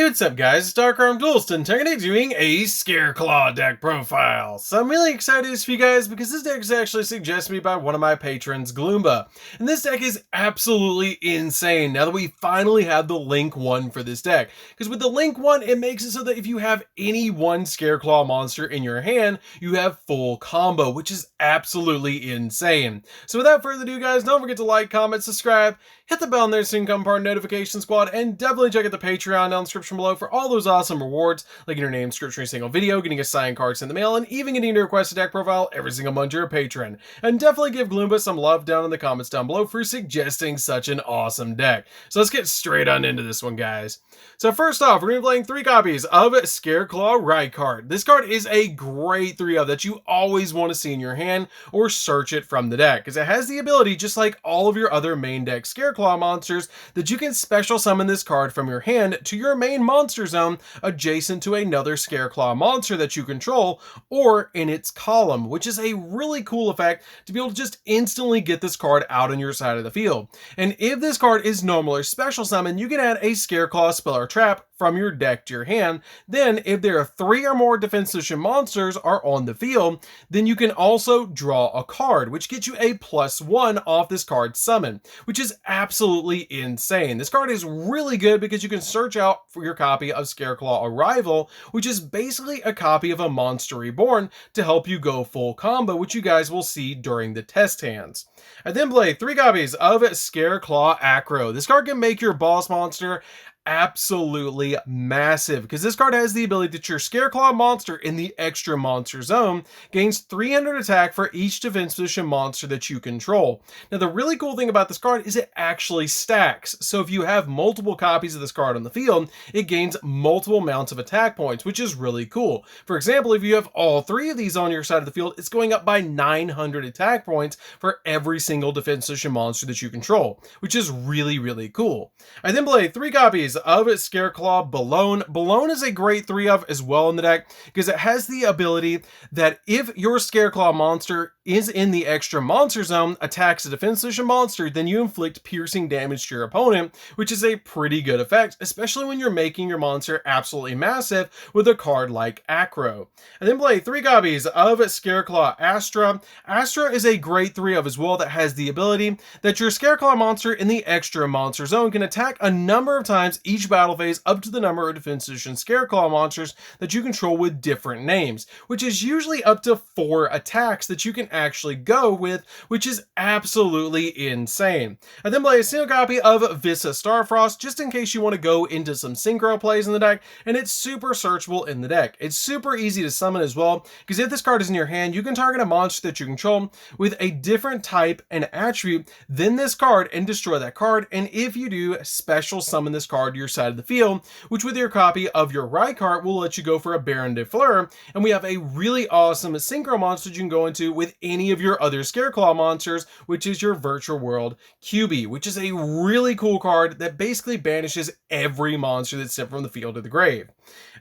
Hey, what's up guys, it's DarkArmedDuelist and today doing a Scareclaw deck profile. So I'm really excited for you guys because this deck is actually suggested to me by one of my patrons, Gloomba. And this deck is absolutely insane now that we finally have the Link 1 for this deck. Because with the Link 1, it makes it so that if you have any one Scareclaw monster in your hand, you have full combo, which is absolutely insane. So without further ado guys, don't forget to like, comment, subscribe, hit the bell on there so you can become part of the notification squad, and definitely check out the Patreon down in the description below for all those awesome rewards, like your name description in a single video, getting a signed card sent in the mail, and even getting to request a deck profile every single month you're a patron. And definitely give Gloomba some love down in the comments down below for suggesting such an awesome deck. So let's get straight on into this one, guys. So first off, we're going to be playing 3 copies of Scareclaw Ride card. This card is a great 3-of that you always want to see in your hand or search it from the deck, because it has the ability, just like all of your other main deck Scareclaw monsters, that you can special summon this card from your hand to your main monster zone adjacent to another Scareclaw monster that you control, or in its column, which is a really cool effect to be able to just instantly get this card out on your side of the field. And if this card is normal or special summon, you can add a Scareclaw spell or trap from your deck to your hand. Then if there are 3 or more defense solution monsters are on the field, then you can also draw a card, which gets you a +1 off this card's summon, which is absolutely insane. This card is really good because you can search out for your copy of Scareclaw Arrival, which is basically a copy of a Monster Reborn to help you go full combo, which you guys will see during the test hands. I then play 3 copies of Scareclaw Acro. This card can make your boss monster absolutely massive, because this card has the ability that your Scareclaw monster in the extra monster zone gains 300 attack for each defense position monster that you control. Now the really cool thing about this card is it actually stacks, so if you have multiple copies of this card on the field, it gains multiple amounts of attack points, which is really cool. For example, if you have all 3 of these on your side of the field, it's going up by 900 attack points for every single defense position monster that you control, which is really cool. I then play 3 copies of Scareclaw Balone. Balone is a great 3-of as well in the deck because it has the ability that if your Scareclaw monster is in the extra monster zone, attacks a defense solution monster, then you inflict piercing damage to your opponent, which is a pretty good effect, especially when you're making your monster absolutely massive with a card like Acro. And then play 3 copies of Scareclaw Astra. Astra is a great 3-of as well that has the ability that your Scareclaw monster in the extra monster zone can attack a number of times each battle phase up to the number of defense solution Scareclaw monsters that you control with different names, which is usually up to 4 attacks that you can actually go with, which is absolutely insane. I then play a single copy of Visa Starfrost just in case you want to go into some synchro plays in the deck, and it's super searchable in the deck. It's super easy to summon as well, because if this card is in your hand, you can target a monster that you control with a different type and attribute than this card and destroy that card, and if you do, special summon this card to your side of the field, which with your copy of your Ride card will let you go for a Baron de Fleur, and we have a really awesome synchro monster you can go into with any of your other Scareclaw monsters, which is your Virtual World QB, which is a really cool card that basically banishes every monster that's sent from the field to the grave.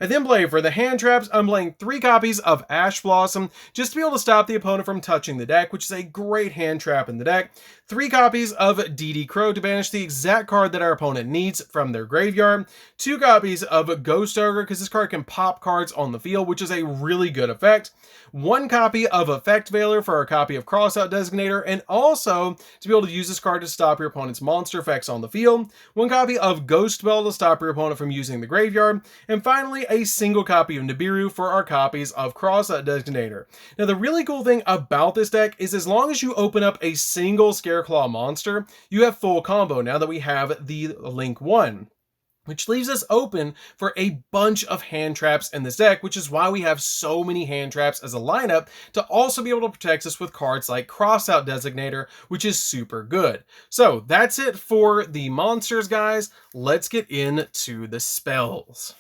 I then play for the hand traps. I'm playing 3 copies of Ash Blossom just to be able to stop the opponent from touching the deck, which is a great hand trap in the deck. 3 copies of DD Crow to banish the exact card that our opponent needs from their graveyard. 2 copies of Ghost Ogre because this card can pop cards on the field, which is a really good effect. 1 copy of Effect Veiler for our copy of Crossout Designator, and also to be able to use this card to stop your opponent's monster effects on the field. 1 copy of Ghost Bell to stop your opponent from using the graveyard, and finally a single copy of Nibiru for our copies of Crossout Designator. Now the really cool thing about this deck is as long as you open up a single Scareclaw monster, you have full combo now that we have the Link 1. Which leaves us open for a bunch of hand traps in this deck, which is why we have so many hand traps as a lineup to also be able to protect us with cards like Crossout Designator, which is super good. So that's it for the monsters, guys. Let's get into the spells.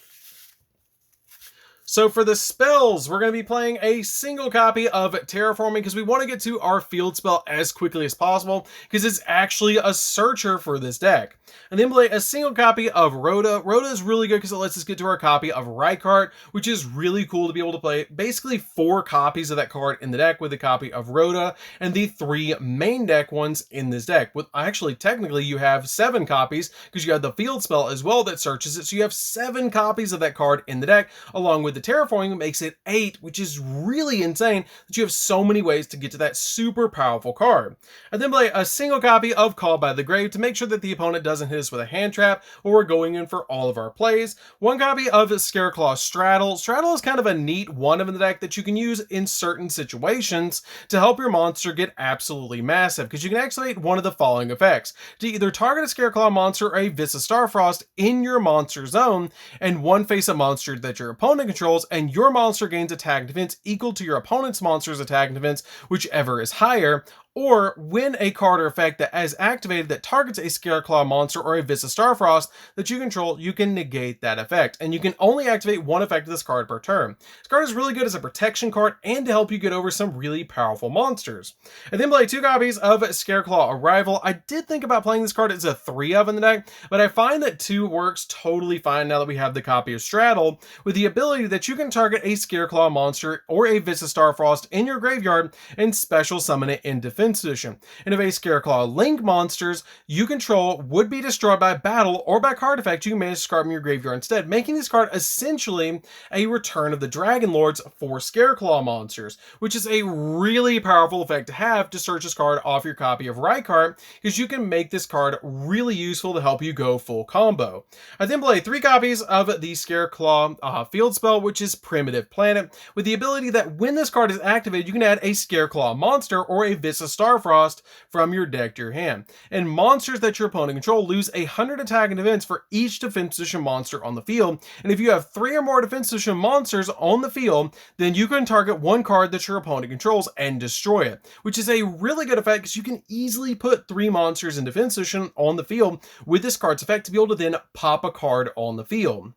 So for the spells, we're going to be playing a single copy of Terraforming because we want to get to our field spell as quickly as possible because it's actually a searcher for this deck. And then play a single copy of Rhoda. Rhoda is really good because it lets us get to our copy of Rykart, which is really cool to be able to play basically 4 copies of that card in the deck with a copy of Rhoda and the 3 main deck ones in this deck. With actually, technically, you have 7 copies because you have the field spell as well that searches it. So you have 7 copies of that card in the deck, along with the Terraforming makes it 8, which is really insane that you have so many ways to get to that super powerful card. And then play a single copy of Call by the Grave to make sure that the opponent doesn't hit us with a hand trap or we're going in for all of our plays. 1 copy of Scareclaw Straddle. Straddle is kind of a neat one in the deck that you can use in certain situations to help your monster get absolutely massive, because you can activate one of the following effects: to either target a Scareclaw monster or a Vista Starfrost in your monster zone, and 1 face-up monster that your opponent controls, and your monster gains attack and defense equal to your opponent's monster's attack and defense, whichever is higher. Or when a card or effect that is activated that targets a Scareclaw monster or a Vista Starfrost that you control, you can negate that effect. And you can only activate 1 effect of this card per turn. This card is really good as a protection card and to help you get over some really powerful monsters. And then play 2 copies of Scareclaw Arrival. I did think about playing this card as a 3 of in the deck, but I find that 2 works totally fine now that we have the copy of Straddle, with the ability that you can target a Scareclaw monster or a Vista Starfrost in your graveyard and special summon it in defense position. And if a Scareclaw Link monsters you control would be destroyed by battle or by card effect, you can manage to discard from your graveyard instead, making this card essentially a Return of the Dragon Lords for Scareclaw monsters, which is a really powerful effect to have to search this card off your copy of Rykart, because you can make this card really useful to help you go full combo. I then play 3 copies of the Scareclaw field spell, which is Primitive Planet, with the ability that when this card is activated, you can add a Scareclaw monster or a Vista Starfrost from your deck to your hand. And monsters that your opponent control lose 100 attack and defense for each defense position monster on the field. And if you have 3 or more defense position monsters on the field, then you can target 1 card that your opponent controls and destroy it, which is a really good effect because you can easily put 3 monsters in defense position on the field with this card's effect to be able to then pop a card on the field.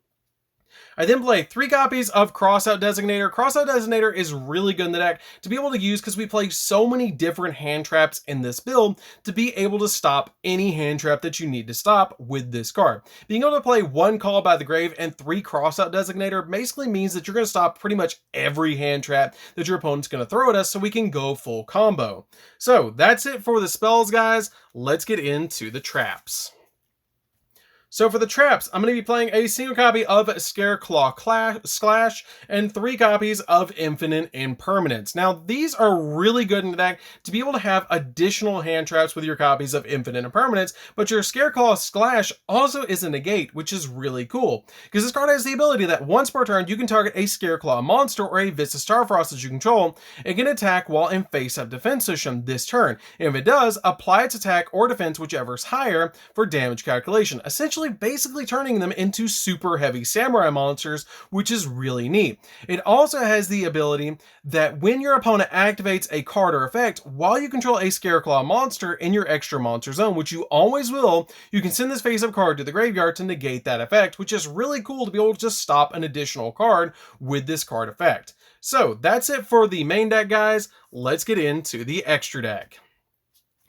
I then play 3 copies of Crossout Designator. Crossout Designator is really good in the deck to be able to use because we play so many different hand traps in this build to be able to stop any hand trap that you need to stop with this card. Being able to play 1 Call by the Grave and 3 Crossout Designator basically means that you're going to stop pretty much every hand trap that your opponent's going to throw at us so we can go full combo. So that's it for the spells, guys. Let's get into the traps. So for the traps, I'm going to be playing a single copy of Scareclaw Slash and 3 copies of Infinite Impermanence. Now, these are really good in the deck to be able to have additional hand traps with your copies of Infinite Impermanence, but your Scareclaw Slash also is a negate, which is really cool, because this card has the ability that once per turn, you can target a Scareclaw monster or a Vista Starfrost that you control. It can attack while in face-up defense position this turn. And if it does, apply its attack or defense, whichever is higher, for damage calculation. Essentially, basically turning them into super heavy samurai monsters, which is really neat. It also has the ability that when your opponent activates a card or effect, while you control a Scareclaw monster in your extra monster zone, which you always will, you can send this face-up card to the graveyard to negate that effect, which is really cool to be able to just stop an additional card with this card effect. So that's it for the main deck, guys. Let's get into the extra deck.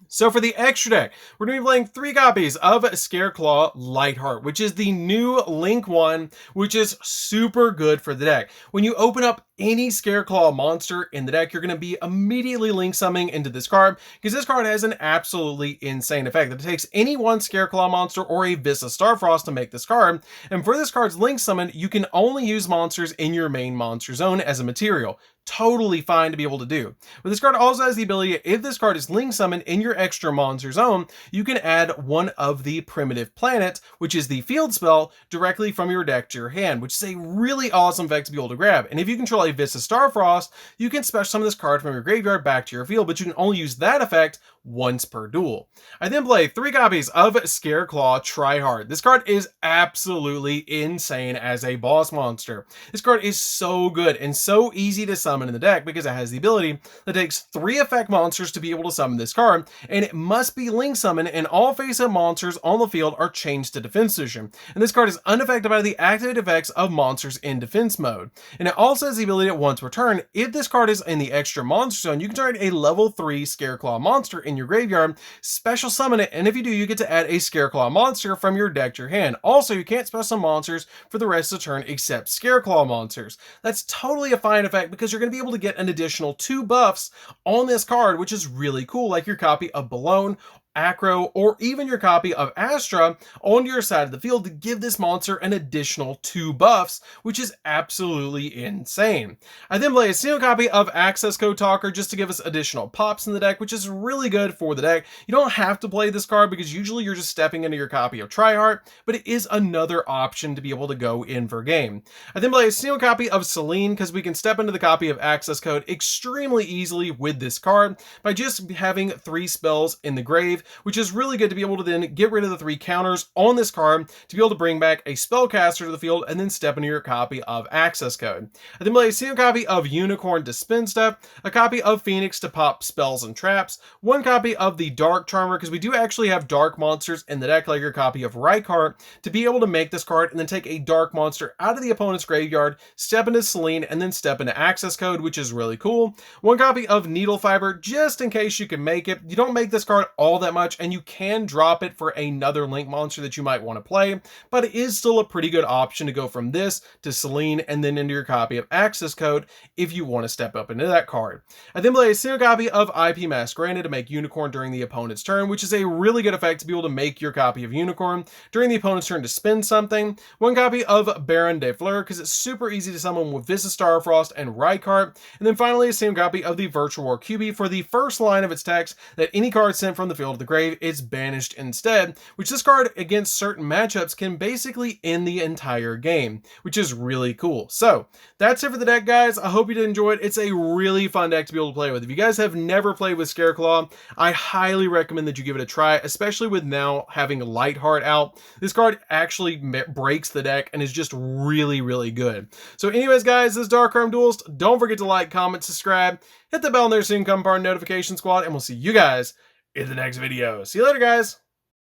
So for the extra deck, we're going to be playing 3 copies of Scareclaw Lightheart, which is the new Link one, which is super good for the deck. When you open up any Scareclaw monster in the deck, you're going to be immediately Link summoning into this card, because this card has an absolutely insane effect that it takes any 1 Scareclaw monster or a Vista Starfrost to make this card. And for this card's Link summon, you can only use monsters in your main monster zone as a material. Totally fine to be able to do. But this card also has the ability, if this card is Link summoned in your extra monster zone, you can add 1 of the Primitive Planet, which is the field spell, directly from your deck to your hand, which is a really awesome effect to be able to grab. And if you control play Vista Starfrost, you can special summon this card from your graveyard back to your field, but you can only use that effect once per duel. I then play 3 copies of Scareclaw Tryhard. This card is absolutely insane as a boss monster. This card is so good and so easy to summon in the deck because it has the ability that takes 3 effect monsters to be able to summon this card, and it must be link summoned, and all face-up monsters on the field are changed to defense position. And this card is unaffected by the activated effects of monsters in defense mode. And it also has the ability that once per turn, if this card is in the extra monster zone, you can target a level 3 Scareclaw monster in your graveyard, special summon it, and if you do, you get to add a Scareclaw monster from your deck to your hand. Also, you can't special summon monsters for the rest of the turn except Scareclaw monsters. That's totally a fine effect because you're going to be able to get an additional 2 buffs on this card, which is really cool, like your copy of Balone, Acro, or even your copy of Astra onto your side of the field to give this monster an additional 2 buffs, which is absolutely insane. I then play a single copy of Access Code Talker just to give us additional pops in the deck, which is really good for the deck. You don't have to play this card because usually you're just stepping into your copy of Tryhard, but it is another option to be able to go in for game. I then play a single copy of Selene because we can step into the copy of Access Code extremely easily with this card by just having 3 spells in the grave, which is really good to be able to then get rid of the 3 counters on this card to be able to bring back a spellcaster to the field and then step into your copy of Access Code. I then play a single copy of Unicorn to spin stuff, a copy of Phoenix to pop spells and traps, 1 copy of the Dark Charmer because we do actually have dark monsters in the deck, like your copy of Rykart, to be able to make this card and then take a dark monster out of the opponent's graveyard, step into Selene, and then step into Access Code, which is really cool. 1 copy of Needle Fiber just in case you can make it. You don't make this card all that much, and you can drop it for another link monster that you might want to play, but it is still a pretty good option to go from this to Selene and then into your copy of Access Code if you want to step up into that card. I then play a single copy of IP Masquerade to make Unicorn during the opponent's turn, which is a really good effect to be able to make your copy of Unicorn during the opponent's turn to spin something. 1 copy of Baron de Fleur because it's super easy to summon with Vista Starfrost and Rykart. And then finally a single copy of the Virtual War QB for the first line of its text that any card sent from the field to the grave is banished instead, which this card against certain matchups can basically end the entire game, which is really cool. So that's it for the deck, guys. I hope you did enjoy it. It's a really fun deck to be able to play with. If you guys have never played with Scareclaw, I highly recommend that you give it a try, especially with now having Lightheart out. This card actually breaks the deck and is just really, really good. So anyways, guys, this is DarkArmedDuelist. Don't forget to like, comment, subscribe, hit the bell in there so you can become part of the notification squad, and we'll see you guys in the next video. See you later, guys.